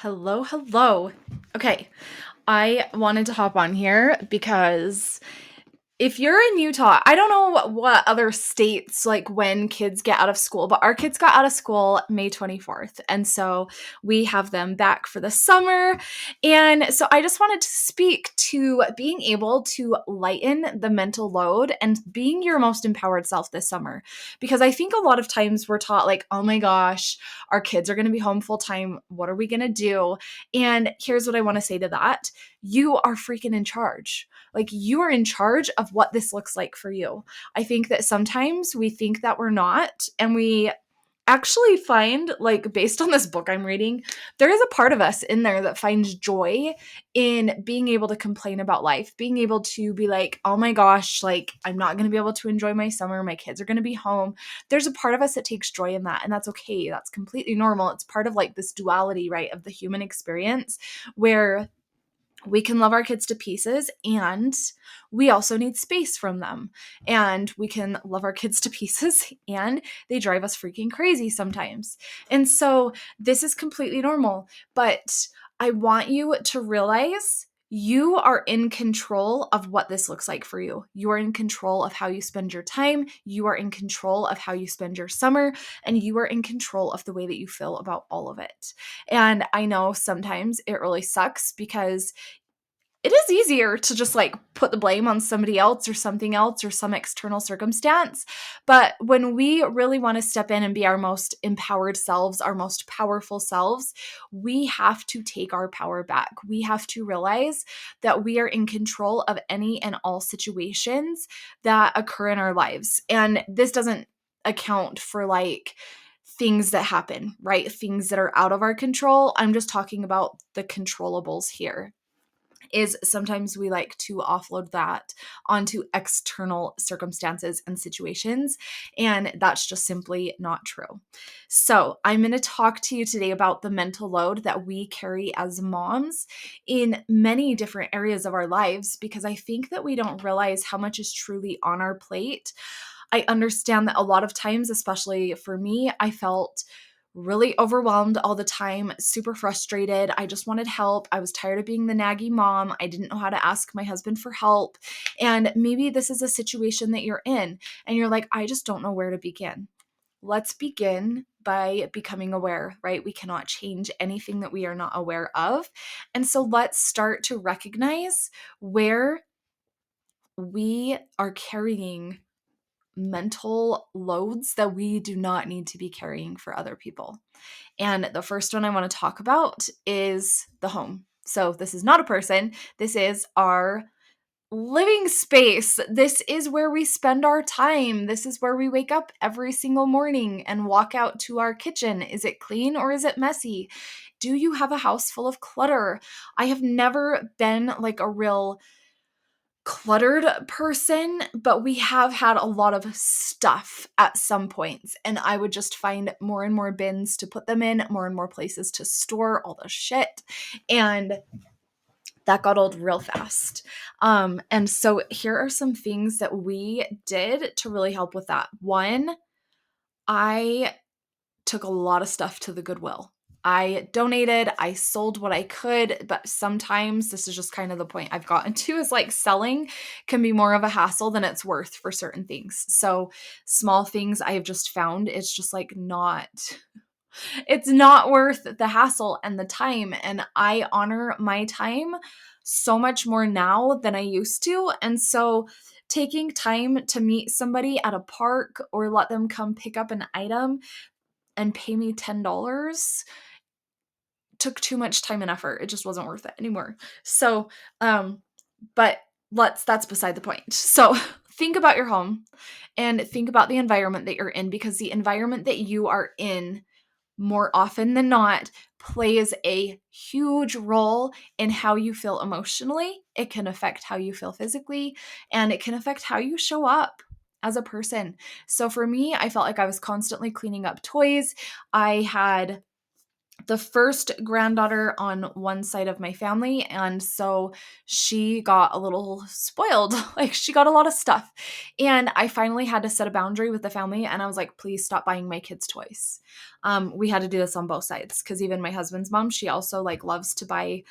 Hello, hello. Okay, I wanted to hop on here because if you're in Utah, I don't know what other states like when kids get out of school, but our kids got out of school May 24th. And so we have them back for the summer. And so I just wanted to speak to being able to lighten the mental load and being your most empowered self this summer. Because I think a lot of times we're taught, like, oh my gosh, our kids are going to be home full time. What are we going to do? And here's what I want to say to that: you are freaking in charge. Like, you are in charge of what this looks like for you. I think that sometimes we think that we're not, and we actually find, like, based on this book I'm reading, there is a part of us in there that finds joy in being able to complain about life, being able to be like, oh my gosh, like, I'm not going to be able to enjoy my summer. My kids are going to be home. There's a part of us that takes joy in that, and that's okay. That's completely normal. It's part of like this duality, right, of the human experience where we can love our kids to pieces and we also need space from them. And we can love our kids to pieces and they drive us freaking crazy sometimes. And so this is completely normal, but I want you to realize you are in control of what this looks like for you. You are in control of how you spend your time. You are in control of how you spend your summer, and you are in control of the way that you feel about all of it. And I know sometimes it really sucks because it is easier to just like put the blame on somebody else or something else or some external circumstance. But when we really want to step in and be our most empowered selves, our most powerful selves, we have to take our power back. We have to realize that we are in control of any and all situations that occur in our lives. And this doesn't account for like things that happen, right? Things that are out of our control. I'm just talking about the controllables here. Is sometimes we like to offload that onto external circumstances and situations, and that's just simply not true. So, I'm going to talk to you today about the mental load that we carry as moms in many different areas of our lives, because I think that we don't realize how much is truly on our plate. I understand that a lot of times, especially for me, I felt really overwhelmed all the time, super frustrated. I just wanted help. I was tired of being the naggy mom. I didn't know how to ask my husband for help. And maybe this is a situation that you're in and you're like, I just don't know where to begin. Let's begin by becoming aware, right? We cannot change anything that we are not aware of. And so let's start to recognize where we are carrying mental loads that we do not need to be carrying for other people. And the first one I want to talk about is the home. So this is not a person. This is our living space. This is where we spend our time. This is where we wake up every single morning and walk out to our kitchen. Is it clean or is it messy? Do you have a house full of clutter? I have never been like a real cluttered person, but we have had a lot of stuff at some points, and I would just find more and more bins to put them in, more and more places to store all the shit, and that got old real fast. And so here are some things that we did to really help with that. One, I took a lot of stuff to the Goodwill. I donated, I sold what I could, but sometimes this is just kind of the point I've gotten to is like selling can be more of a hassle than it's worth for certain things. So small things I have just found it's just like it's not worth the hassle and the time. And I honor my time so much more now than I used to. And so taking time to meet somebody at a park or let them come pick up an item and pay me $10 took too much time and effort. It just wasn't worth it anymore. So, but that's beside the point. So think about your home and think about the environment that you're in, because the environment that you are in more often than not plays a huge role in how you feel emotionally. It can affect how you feel physically, and it can affect how you show up as a person. So for me, I felt like I was constantly cleaning up toys. I had the first granddaughter on one side of my family, and so she got a little spoiled. Like, she got a lot of stuff. And I finally had to set a boundary with the family, and I was like, please stop buying my kids toys. We had to do this on both sides, because even my husband's mom, she also like loves to buy,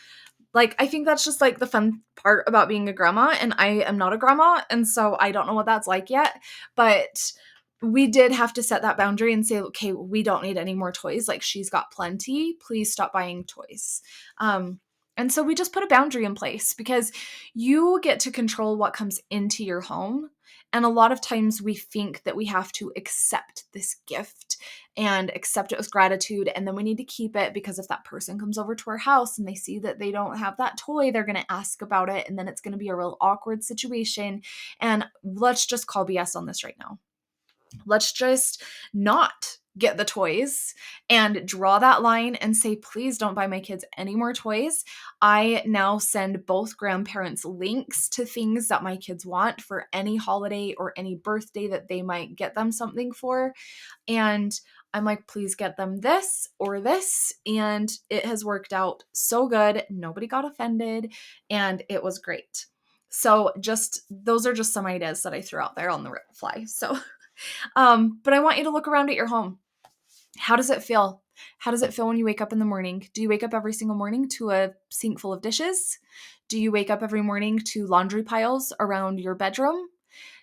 like, I think that's just like the fun part about being a grandma, and I am not a grandma, and so I don't know what that's like yet, but we did have to set that boundary and say, okay, we don't need any more toys. Like, she's got plenty. Please stop buying toys. And so we just put a boundary in place, because you get to control what comes into your home. And a lot of times we think that we have to accept this gift and accept it with gratitude. And then we need to keep it, because if that person comes over to our house and they see that they don't have that toy, they're going to ask about it. And then it's going to be a real awkward situation. And let's just call BS on this right now. Let's just not get the toys and draw that line and say, please don't buy my kids any more toys. I now send both grandparents links to things that my kids want for any holiday or any birthday that they might get them something for. And I'm like, please get them this or this. And it has worked out so good. Nobody got offended, and it was great. So just, those are just some ideas that I threw out there on the fly. So but I want you to look around at your home. How does it feel? How does it feel when you wake up in the morning? Do you wake up every single morning to a sink full of dishes? Do you wake up every morning to laundry piles around your bedroom?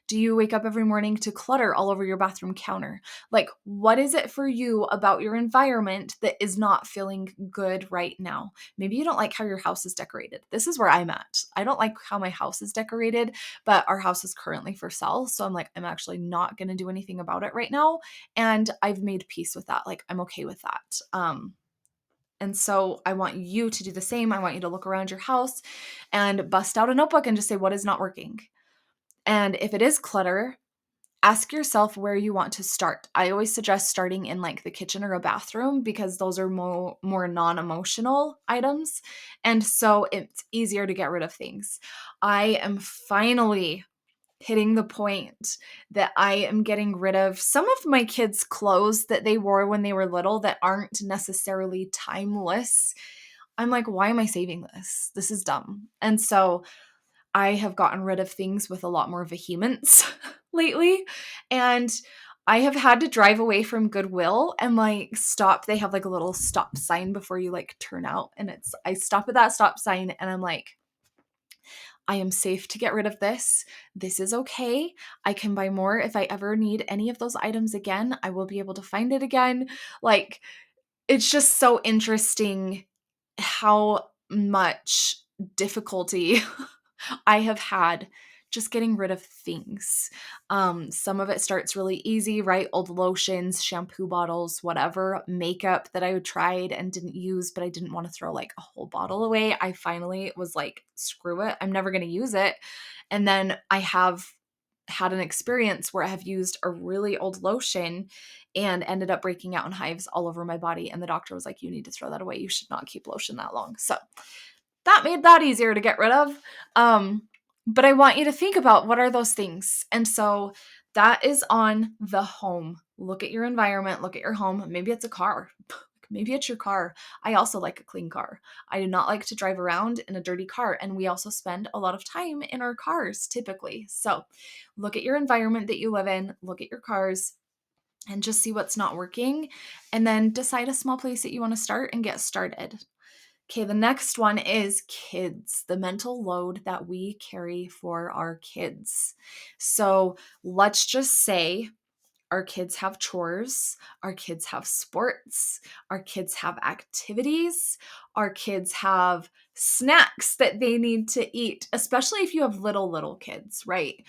Do you wake up every morning to clutter all over your bathroom counter? Like, what is it for you about your environment that is not feeling good right now? Maybe you don't like how your house is decorated. This is where I'm at. I don't like how my house is decorated, but our house is currently for sale. So I'm like, I'm actually not going to do anything about it right now. And I've made peace with that. Like, I'm okay with that. And so I want you to do the same. I want you to look around your house and bust out a notebook and just say, what is not working? And if it is clutter, ask yourself where you want to start. I always suggest starting in like the kitchen or a bathroom, because those are more non-emotional items. And so it's easier to get rid of things. I am finally hitting the point that I am getting rid of some of my kids' clothes that they wore when they were little that aren't necessarily timeless. I'm like, why am I saving this? This is dumb. And so I have gotten rid of things with a lot more vehemence lately. And I have had to drive away from Goodwill and like stop. They have like a little stop sign before you like turn out. And I stop at that stop sign and I'm like, I am safe to get rid of this. This is okay. I can buy more if I ever need any of those items again. I will be able to find it again. Like, it's just so interesting how much difficulty I have had just getting rid of things. Some of it starts really easy, right? Old lotions, shampoo bottles, whatever, makeup that I tried and didn't use, but I didn't want to throw like a whole bottle away. I finally was like, screw it. I'm never going to use it. And then I have had an experience where I have used a really old lotion and ended up breaking out in hives all over my body. And the doctor was like, you need to throw that away. You should not keep lotion that long. So that made that easier to get rid of. But I want you to think about, what are those things? And so that is on the home. Look at your environment, look at your home. Maybe it's a car. Maybe it's your car. I also like a clean car. I do not like to drive around in a dirty car. And we also spend a lot of time in our cars typically. So look at your environment that you live in, look at your cars, and just see what's not working. And then decide a small place that you want to start and get started. Okay, the next one is kids, the mental load that we carry for our kids. So let's just say our kids have chores, our kids have sports, our kids have activities, our kids have snacks that they need to eat, especially if you have little kids, right?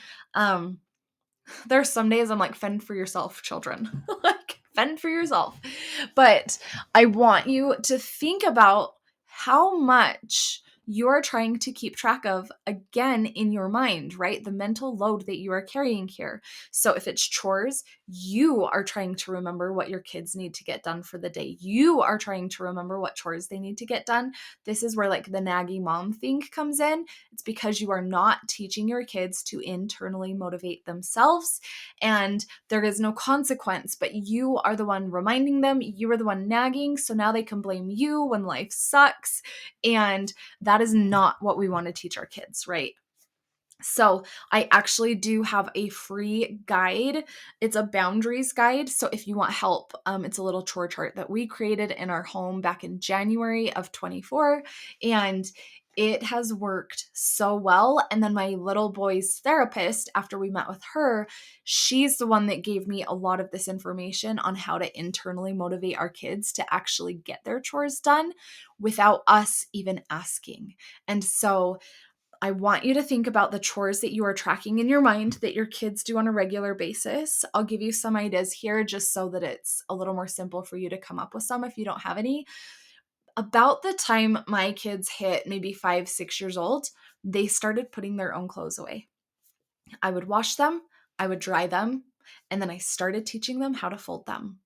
There's some days I'm like, fend for yourself, children. Like, fend for yourself. But I want you to think about how much you are trying to keep track of, again, in your mind, right? The mental load that you are carrying here. So if it's chores, you are trying to remember what your kids need to get done for the day. You are trying to remember what chores they need to get done. This is where like the naggy mom thing comes in. It's because you are not teaching your kids to internally motivate themselves, and there is no consequence, but you are the one reminding them, you are the one nagging, so now they can blame you when life sucks, and that is not what we want to teach our kids, right? So I actually do have a free guide. It's a boundaries guide. So if you want help, it's a little chore chart that we created in our home back in January of 24. And it has worked so well. And then my little boy's therapist, after we met with her, she's the one that gave me a lot of this information on how to internally motivate our kids to actually get their chores done without us even asking. And so I want you to think about the chores that you are tracking in your mind that your kids do on a regular basis. I'll give you some ideas here just so that it's a little more simple for you to come up with some if you don't have any. About the time my kids hit maybe 5, 6 years old, they started putting their own clothes away. I would wash them, I would dry them, and then I started teaching them how to fold them.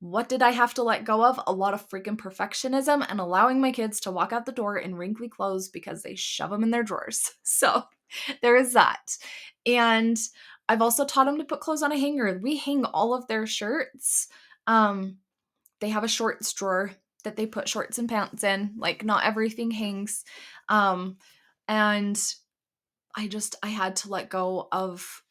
What did I have to let go of? A lot of freaking perfectionism and allowing my kids to walk out the door in wrinkly clothes because they shove them in their drawers. So there is that. And I've also taught them to put clothes on a hanger. We hang all of their shirts. They have a shorts drawer that they put shorts and pants in. Like, not everything hangs. And I had to let go of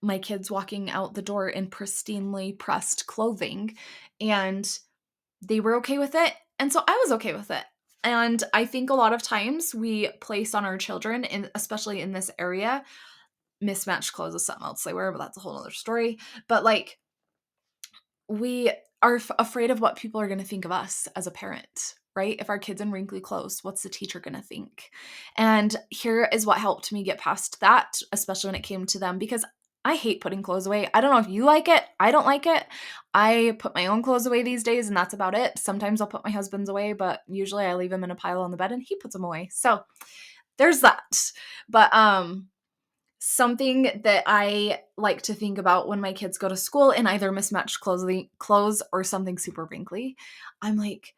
my kids walking out the door in pristinely pressed clothing, and they were okay with it. And so I was okay with it. And I think a lot of times we place on our children, especially in this area, mismatched clothes is something else they wear, but that's a whole other story. But like, we are afraid of what people are going to think of us as a parent, right? If our kid's in wrinkly clothes, what's the teacher going to think? And here is what helped me get past that, especially when it came to them, because I hate putting clothes away. I don't know if you like it. I don't like it. I put my own clothes away these days, and that's about it. Sometimes I'll put my husband's away, but usually I leave him in a pile on the bed and he puts them away. So there's that. But something that I like to think about when my kids go to school in either mismatched clothes or something super wrinkly, I'm like,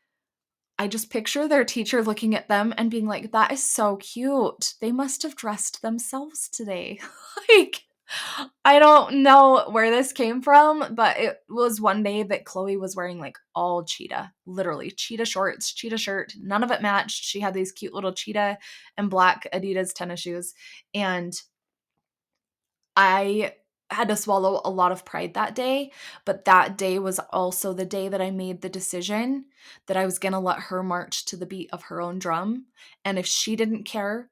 I just picture their teacher looking at them and being like, that is so cute. They must have dressed themselves today. Like, I don't know where this came from, but it was one day that Chloe was wearing like all cheetah, literally cheetah shorts, cheetah shirt. None of it matched. She had these cute little cheetah and black Adidas tennis shoes. And I had to swallow a lot of pride that day, but that day was also the day that I made the decision that I was going to let her march to the beat of her own drum. And if she didn't care,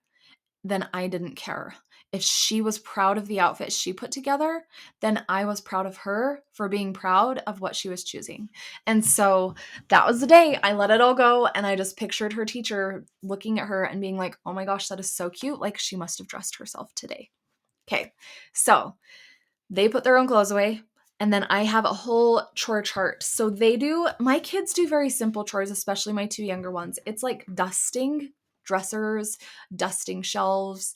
then I didn't care. If she was proud of the outfit she put together, then I was proud of her for being proud of what she was choosing. And so that was the day I let it all go. And I just pictured her teacher looking at her and being like, oh my gosh, that is so cute. Like, she must have dressed herself today. Okay, so they put their own clothes away. And then I have a whole chore chart. So my kids do very simple chores, especially my two younger ones. It's like dusting dressers, dusting shelves,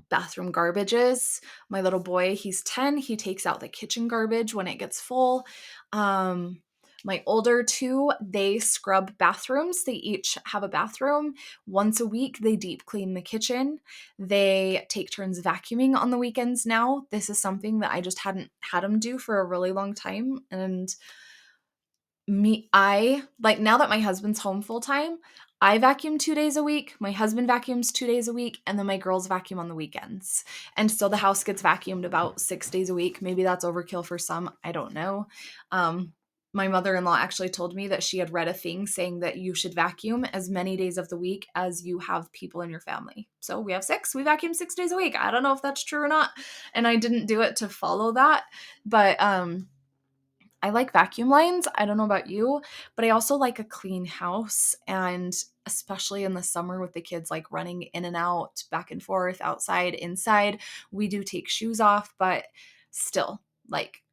bathroom garbages. My little boy, he's 10. He takes out the kitchen garbage when it gets full. My older two, they scrub bathrooms. They each have a bathroom. Once a week, they deep clean the kitchen. They take turns vacuuming on the weekends now. This is something that I just hadn't had them do for a really long time. And I like, now that my husband's home full time, I vacuum 2 days a week. My husband vacuums 2 days a week, and then my girls vacuum on the weekends. And so the house gets vacuumed about 6 days a week. Maybe that's overkill for some. I don't know. My mother-in-law actually told me that she had read a thing saying that you should vacuum as many days of the week as you have people in your family. So we have 6. We vacuum 6 days a week. I don't know if that's true or not. And I didn't do it to follow that. But I like vacuum lines. I don't know about you, but I also like a clean house. And especially in the summer with the kids like running in and out, back and forth, outside, inside, we do take shoes off, but still, like,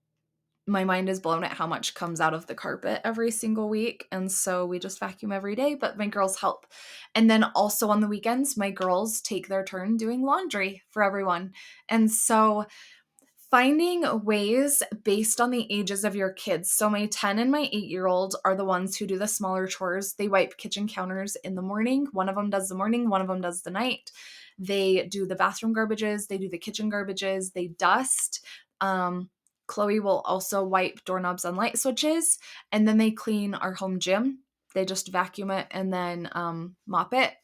my mind is blown at how much comes out of the carpet every single week. And so we just vacuum every day, but my girls help. And then also on the weekends, my girls take their turn doing laundry for everyone. And so finding ways based on the ages of your kids. So my 10 and my 8-year-old are the ones who do the smaller chores. They wipe kitchen counters in the morning. One of them does the morning, one of them does the night. They do the bathroom garbages, they do the kitchen garbages, they dust. Chloe will also wipe doorknobs and light switches, and then they clean our home gym. They just vacuum it and then mop it.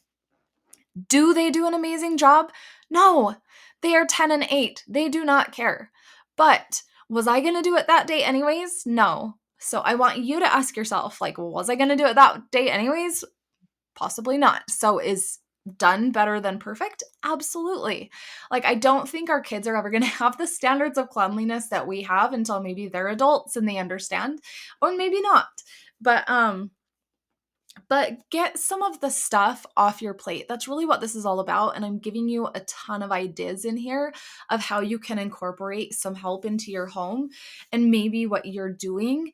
Do they do an amazing job? No, they are 10 and 8. They do not care. But was I going to do it that day anyways? No. So I want you to ask yourself, like, was I going to do it that day anyways? Possibly not. So is done better than perfect? Absolutely. Like, I don't think our kids are ever going to have the standards of cleanliness that we have until maybe they're adults and they understand, or maybe not. But get some of the stuff off your plate. That's really what this is all about. And I'm giving you a ton of ideas in here of how you can incorporate some help into your home. And maybe what you're doing,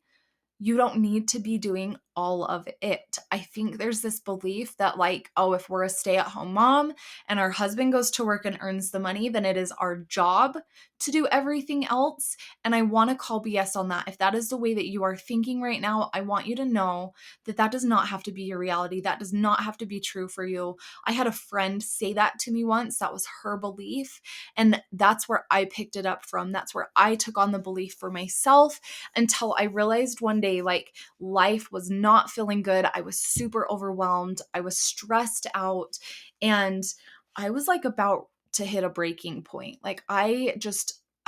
you don't need to be doing all of it. I think there's this belief that, like, oh, if we're a stay-at-home mom and our husband goes to work and earns the money, then it is our job to do everything else. And I want to call BS on that. If that is the way that you are thinking right now, I want you to know that that does not have to be your reality. That does not have to be true for you. I had a friend say that to me once. That was her belief. And that's where I picked it up from. That's where I took on the belief for myself until I realized one day, like, life was not feeling good. I was super overwhelmed. I was stressed out. And I was like about to hit a breaking point. Like, I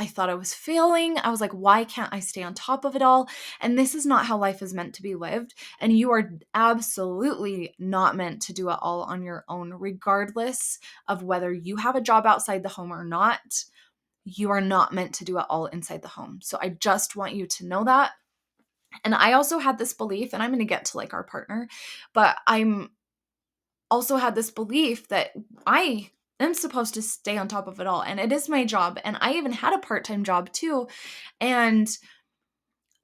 thought I was failing. I was like, why can't I stay on top of it all? And this is not how life is meant to be lived. And you are absolutely not meant to do it all on your own, regardless of whether you have a job outside the home or not. You are not meant to do it all inside the home. So I just want you to know that. And I also had this belief, and I'm going to get to like our partner, but I'm also had this belief that I am supposed to stay on top of it all. And it is my job. And I even had a part-time job too. And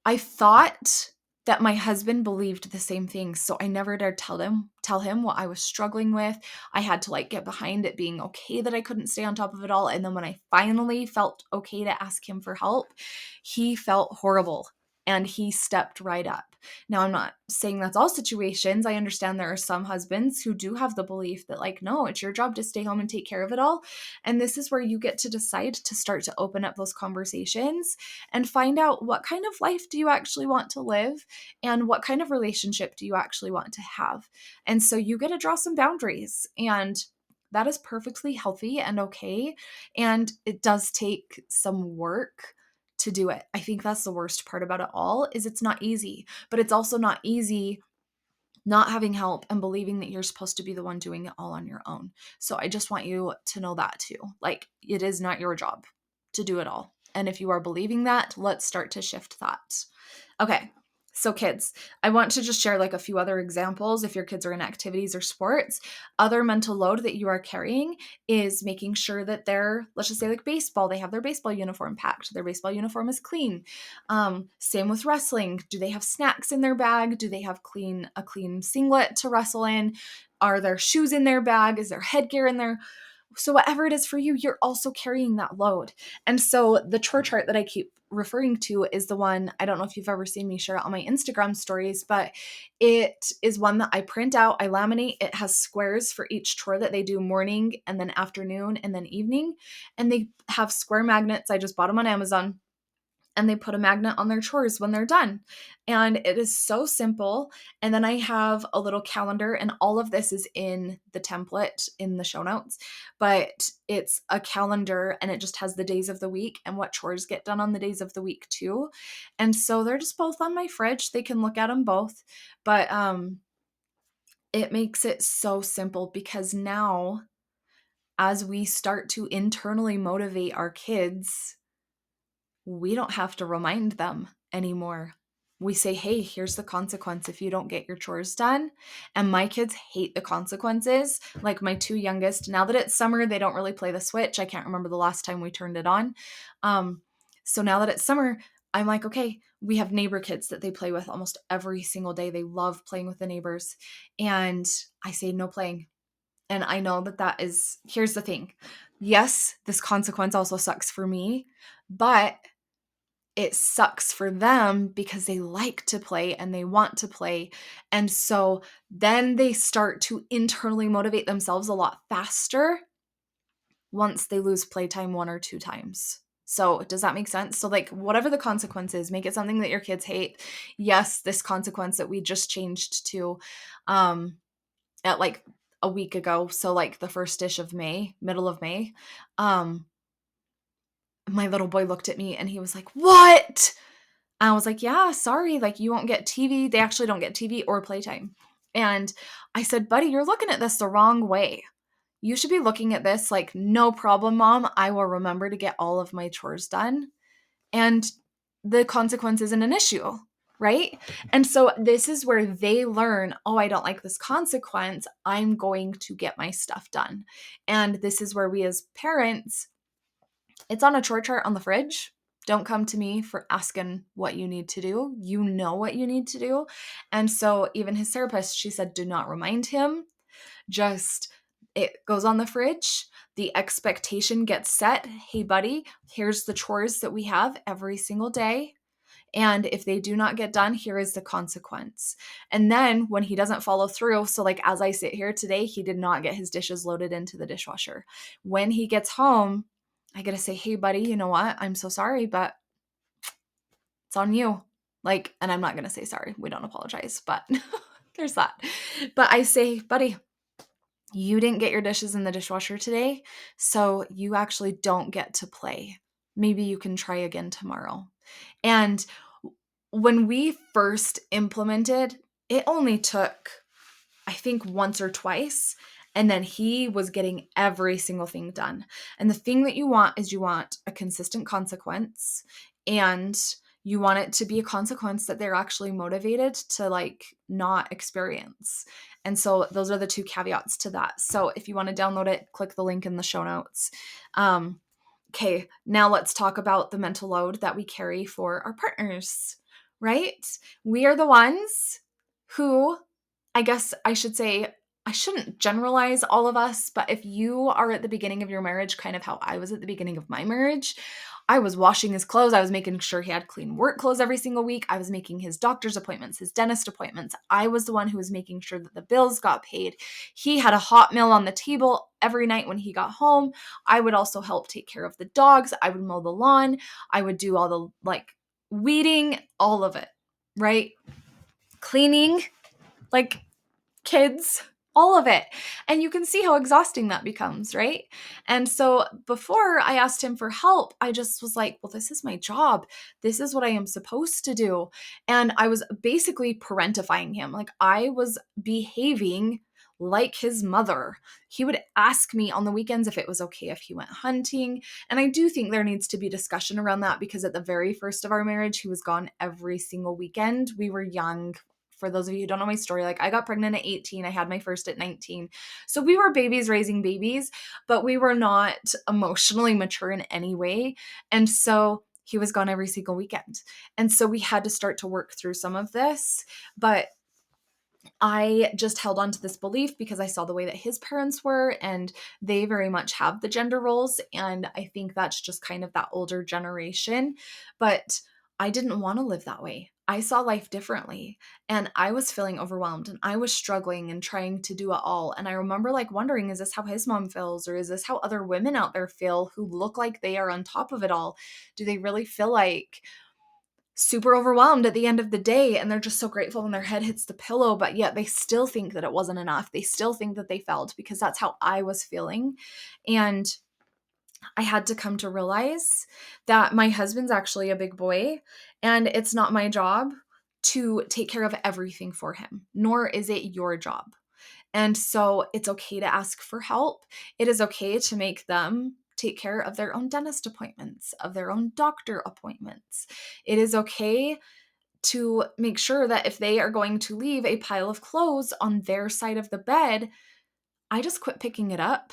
I thought that my husband believed the same thing. So I never dared tell him what I was struggling with. I had to like get behind it being okay that I couldn't stay on top of it all. And then when I finally felt okay to ask him for help, he felt horrible and he stepped right up. Now, I'm not saying that's all situations. I understand there are some husbands who do have the belief that, like, no, it's your job to stay home and take care of it all. And this is where you get to decide to start to open up those conversations and find out what kind of life do you actually want to live and what kind of relationship do you actually want to have. And so you get to draw some boundaries, and that is perfectly healthy and okay. And it does take some work to do it. I think that's the worst part about it all is it's not easy, but it's also not easy not having help and believing that you're supposed to be the one doing it all on your own. So I just want you to know that too. Like, it is not your job to do it all. And if you are believing that, let's start to shift that. Okay. So kids, I want to just share like a few other examples. If your kids are in activities or sports, other mental load that you are carrying is making sure that let's just say like baseball, they have their baseball uniform packed. Their baseball uniform is clean. Same with wrestling. Do they have snacks in their bag? Do they have a clean singlet to wrestle in? Are there shoes in their bag? Is there headgear in there? So whatever it is for you, you're also carrying that load. And so the chore chart that I keep referring to is the one, I don't know if you've ever seen me share it on my Instagram stories, but it is one that I print out, I laminate. It has squares for each chore that they do morning and then afternoon and then evening. And they have square magnets. I just bought them on Amazon. And they put a magnet on their chores when they're done. And it is so simple. And then I have a little calendar, and all of this is in the template in the show notes, but it's a calendar and it just has the days of the week and what chores get done on the days of the week too. And so they're just both on my fridge. They can look at them both, but it makes it so simple because now as we start to internally motivate our kids, we don't have to remind them anymore. We say, hey, here's the consequence if you don't get your chores done. And my kids hate the consequences. Like my two youngest, now that it's summer, they don't really play the Switch. I can't remember the last time we turned it on. So now that it's summer, I'm like, okay, we have neighbor kids that they play with almost every single day. They love playing with the neighbors. And I say, no playing. And I know that is, here's the thing. Yes, this consequence also sucks for me, but it sucks for them because they like to play and they want to play. And so then they start to internally motivate themselves a lot faster once they lose playtime 1 or 2 times. So does that make sense? So like whatever the consequence is, make it something that your kids hate. Yes, this consequence that we just changed to at like a week ago, so like the first dish of May, middle of May, my little boy looked at me and he was like, "What?" I was like, yeah, sorry, like you won't get TV. They actually don't get TV or playtime. And I said, buddy, you're looking at this the wrong way. You should be looking at this like, no problem, mom. I will remember to get all of my chores done. And the consequence isn't an issue, right? And so this is where they learn, oh, I don't like this consequence. I'm going to get my stuff done. And this is where we as parents, it's on a chore chart on the fridge. Don't come to me for asking what you need to do. You know what you need to do. And so even his therapist, she said, do not remind him. Just it goes on the fridge. The expectation gets set. Hey, buddy, here's the chores that we have every single day. And if they do not get done, here is the consequence. And then when he doesn't follow through, so like as I sit here today, he did not get his dishes loaded into the dishwasher. When he gets home, I got to say, hey, buddy, you know what? I'm so sorry, but it's on you. Like, and I'm not going to say sorry. We don't apologize, but there's that. But I say, buddy, you didn't get your dishes in the dishwasher today, so you actually don't get to play. Maybe you can try again tomorrow. And when we first implemented, it only took, I think, once or twice. And then he was getting every single thing done. And the thing that you want is you want a consistent consequence, and you want it to be a consequence that they're actually motivated to like not experience. And so those are the 2 caveats to that. So if you want to download it, click the link in the show notes. Okay, now let's talk about the mental load that we carry for our partners, right? We are the ones who, I guess I should say, I shouldn't generalize all of us, but if you are at the beginning of your marriage, kind of how I was at the beginning of my marriage, I was washing his clothes. I was making sure he had clean work clothes every single week. I was making his doctor's appointments, his dentist appointments. I was the one who was making sure that the bills got paid. He had a hot meal on the table every night when he got home. I would also help take care of the dogs. I would mow the lawn. I would do all the like weeding, all of it, right? Cleaning, like kids, all of it. And you can see how exhausting that becomes, right? And so before I asked him for help, I just was like, well, this is my job. This is what I am supposed to do. And I was basically parentifying him. Like I was behaving like his mother. He would ask me on the weekends if it was okay if he went hunting. And I do think there needs to be discussion around that because at the very first of our marriage, he was gone every single weekend. We were young. For those of you who don't know my story, like I got pregnant at 18, I had my first at 19. So we were babies raising babies, but we were not emotionally mature in any way. And so he was gone every single weekend. And so we had to start to work through some of this. But I just held on to this belief because I saw the way that his parents were, and they very much have the gender roles. And I think that's just kind of that older generation. But I didn't want to live that way. I saw life differently, and I was feeling overwhelmed, and I was struggling and trying to do it all. And I remember like wondering, is this how his mom feels? Or is this how other women out there feel who look like they are on top of it all? Do they really feel like super overwhelmed at the end of the day, and they're just so grateful when their head hits the pillow, but yet they still think that it wasn't enough? They still think that they failed, because that's how I was feeling. And I had to come to realize that my husband's actually a big boy, and it's not my job to take care of everything for him, nor is it your job. And so it's okay to ask for help. It is okay to make them take care of their own dentist appointments, of their own doctor appointments. It is okay to make sure that if they are going to leave a pile of clothes on their side of the bed, I just quit picking it up.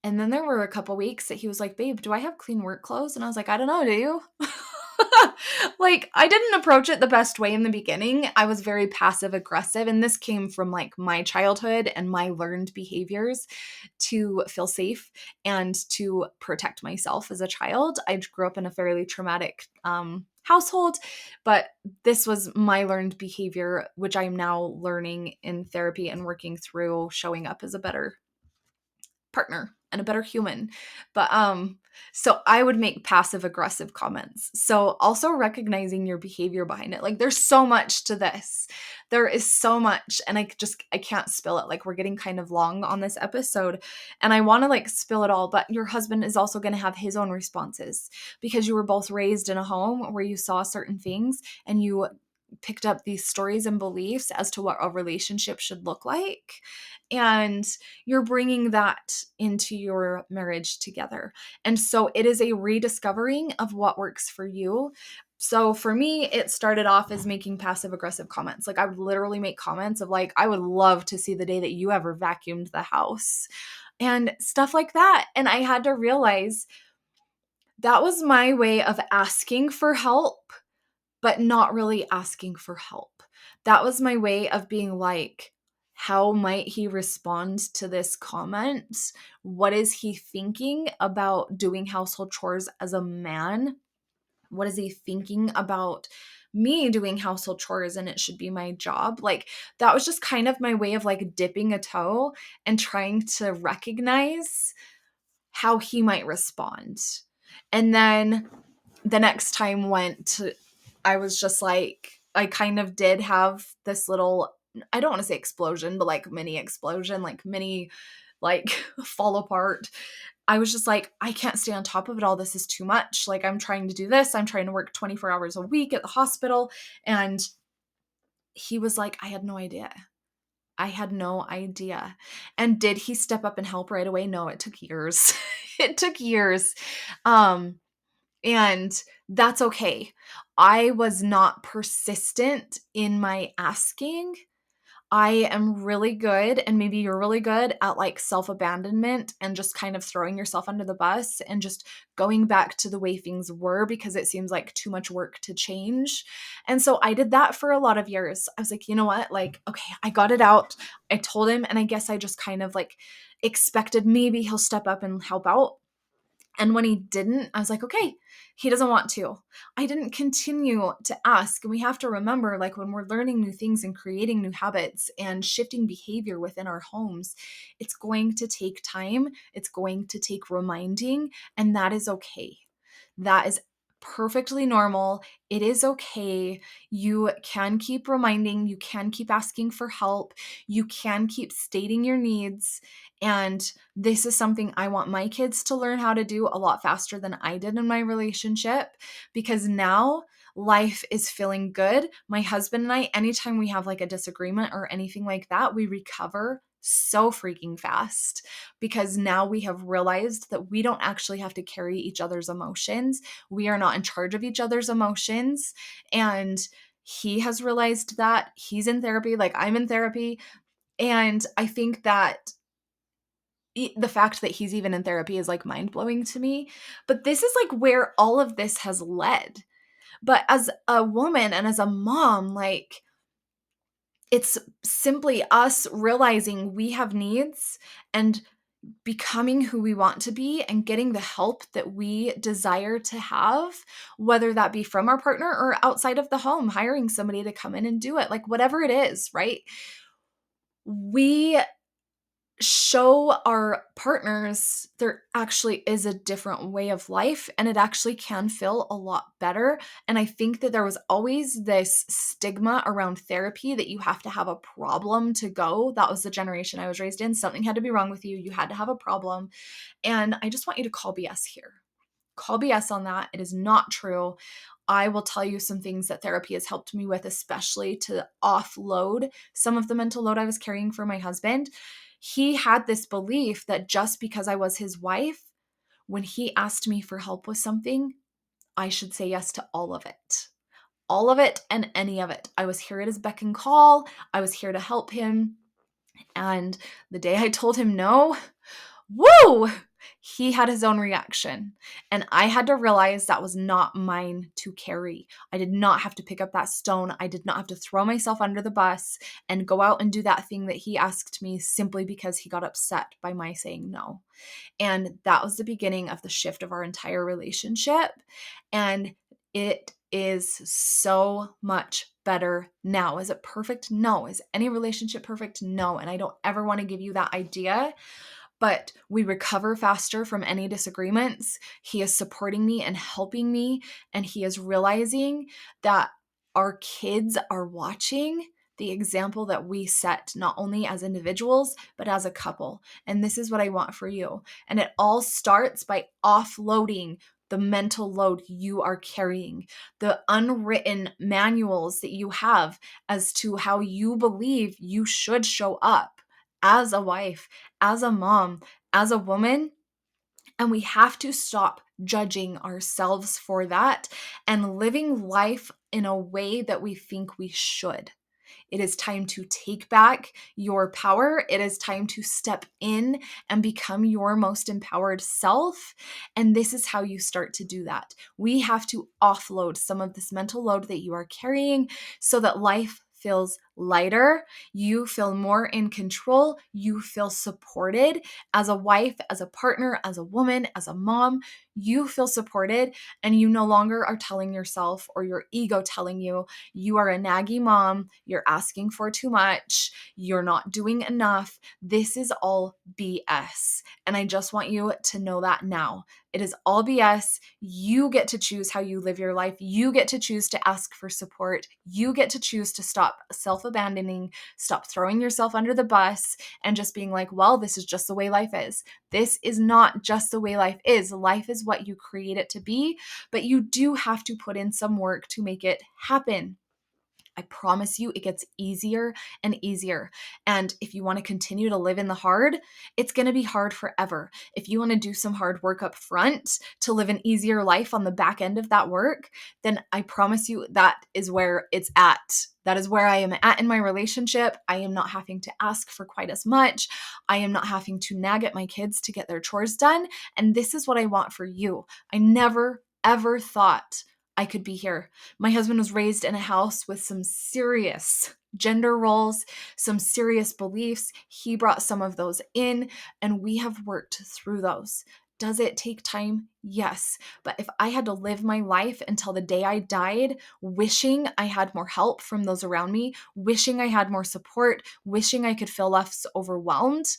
And then there were a couple weeks that he was like, babe, do I have clean work clothes? And I was like, I don't know, do you? Like, I didn't approach it the best way in the beginning. I was very passive aggressive, and this came from like my childhood and my learned behaviors to feel safe and to protect myself as a child. I grew up in a fairly traumatic household, but this was my learned behavior, which I'm now learning in therapy and working through, showing up as a better partner and a better human. But so I would make passive aggressive comments. So also recognizing your behavior behind it. Like, there's so much to this. There is so much, and I can't spill it. Like, we're getting kind of long on this episode, and I want to like spill it all, but your husband is also going to have his own responses, because you were both raised in a home where you saw certain things and you picked up these stories and beliefs as to what a relationship should look like. And you're bringing that into your marriage together. And so it is a rediscovering of what works for you. So for me, it started off as making passive aggressive comments. Like, I would literally make comments of like, I would love to see the day that you ever vacuumed the house and stuff like that. And I had to realize that was my way of asking for help, but not really asking for help. That was my way of being like, how might he respond to this comment? What is he thinking about doing household chores as a man? What is he thinking about me doing household chores and it should be my job? Like, that was just kind of my way of like dipping a toe and trying to recognize how he might respond. And then the next time I was just like, I kind of did have this little, I don't want to say explosion, but like mini explosion, like mini, like fall apart. I was just like, I can't stay on top of it all. This is too much. Like, I'm trying to do this. I'm trying to work 24 hours a week at the hospital. And he was like, I had no idea. I had no idea. And did he step up and help right away? No, it took years. It took years. And that's okay. I was not persistent in my asking. I am really good, and maybe you're really good at like self-abandonment and just kind of throwing yourself under the bus and just going back to the way things were because it seems like too much work to change. And so I did that for a lot of years. I was like, you know what? Like, okay, I got it out. I told him, and I guess I just kind of like expected maybe he'll step up and help out. And when he didn't, I was like, okay, he doesn't want to. I didn't continue to ask. And we have to remember, like, when we're learning new things and creating new habits and shifting behavior within our homes, it's going to take time. It's going to take reminding, and that is okay. That is perfectly normal. It is okay. You can keep reminding, you can keep asking for help, you can keep stating your needs. And this is something I want my kids to learn how to do a lot faster than I did in my relationship, because now life is feeling good. My husband and I, anytime we have like a disagreement or anything like that, we recover so freaking fast, because now we have realized that we don't actually have to carry each other's emotions. We are not in charge of each other's emotions. And he has realized that. He's in therapy, like I'm in therapy. And I think that the fact that he's even in therapy is like mind blowing to me. But this is like where all of this has led. But as a woman and as a mom, like, it's simply us realizing we have needs and becoming who we want to be and getting the help that we desire to have, whether that be from our partner or outside of the home, hiring somebody to come in and do it, like whatever it is, right? We show our partners there actually is a different way of life, and it actually can feel a lot better. And I think that there was always this stigma around therapy that you have to have a problem to go. That was the generation I was raised in. Something had to be wrong with you. You had to have a problem. And I just want you to call BS here. Call BS on that. It is not true. I will tell you some things that therapy has helped me with, especially to offload some of the mental load I was carrying for my husband. He had this belief that just because I was his wife, when he asked me for help with something, I should say yes to all of it. All of it and any of it. I was here at his beck and call. I was here to help him. And the day I told him no, woo! He had his own reaction. And I had to realize that was not mine to carry. I did not have to pick up that stone. I did not have to throw myself under the bus and go out and do that thing that he asked me simply because he got upset by my saying no. And that was the beginning of the shift of our entire relationship. And it is so much better now. Is it perfect? No. Is any relationship perfect? No. And I don't ever want to give you that idea, but we recover faster from any disagreements. He is supporting me and helping me, and he is realizing that our kids are watching the example that we set, not only as individuals, but as a couple. And this is what I want for you. And it all starts by offloading the mental load you are carrying, the unwritten manuals that you have as to how you believe you should show up as a wife, as a mom, as a woman. And we have to stop judging ourselves for that and living life in a way that we think we should. It is time to take back your power. It is time to step in and become your most empowered self. And this is how you start to do that. We have to offload some of this mental load that you are carrying so that life feels lighter, you feel more in control, you feel supported as a wife, as a partner, as a woman, as a mom, you feel supported, and you no longer are telling yourself or your ego telling you, you are a naggy mom, you're asking for too much, you're not doing enough. This is all BS. And I just want you to know that now. It is all BS. You get to choose how you live your life. You get to choose to ask for support. You get to choose to stop self-abandoning, stop throwing yourself under the bus and just being like, well, this is just the way life is. This is not just the way life is. Life is what you create it to be, but you do have to put in some work to make it happen. I promise you, it gets easier and easier. And if you want to continue to live in the hard, it's going to be hard forever. If you want to do some hard work up front to live an easier life on the back end of that work, then I promise you that is where it's at. That is where I am at in my relationship. I am not having to ask for quite as much. I am not having to nag at my kids to get their chores done. And this is what I want for you. I never, ever thought I could be here. My husband was raised in a house with some serious gender roles, some serious beliefs. He brought some of those in, and we have worked through those. Does it take time? Yes. But if I had to live my life until the day I died, wishing I had more help from those around me, wishing I had more support, wishing I could feel less overwhelmed,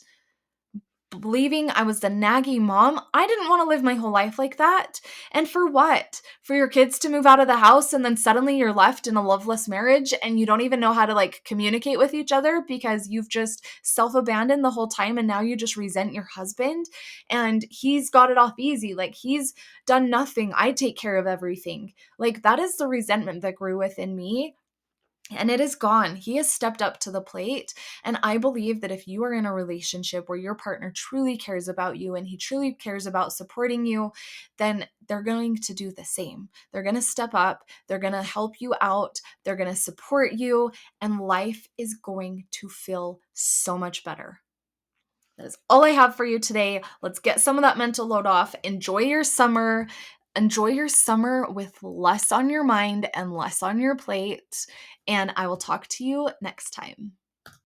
believing I was the naggy mom, I didn't want to live my whole life like that. And for what? For your kids to move out of the house and then suddenly you're left in a loveless marriage and you don't even know how to communicate with each other because you've just self-abandoned the whole time and now you just resent your husband and he's got it off easy. He's done nothing. I take care of everything. That is the resentment that grew within me. And it is gone. He has stepped up to the plate. And I believe that if you are in a relationship where your partner truly cares about you and he truly cares about supporting you, then they're going to do the same. They're going to step up. They're going to help you out. They're going to support you. And life is going to feel so much better. That is all I have for you today. Let's get some of that mental load off. Enjoy your summer. Enjoy your summer with less on your mind and less on your plate. And I will talk to you next time.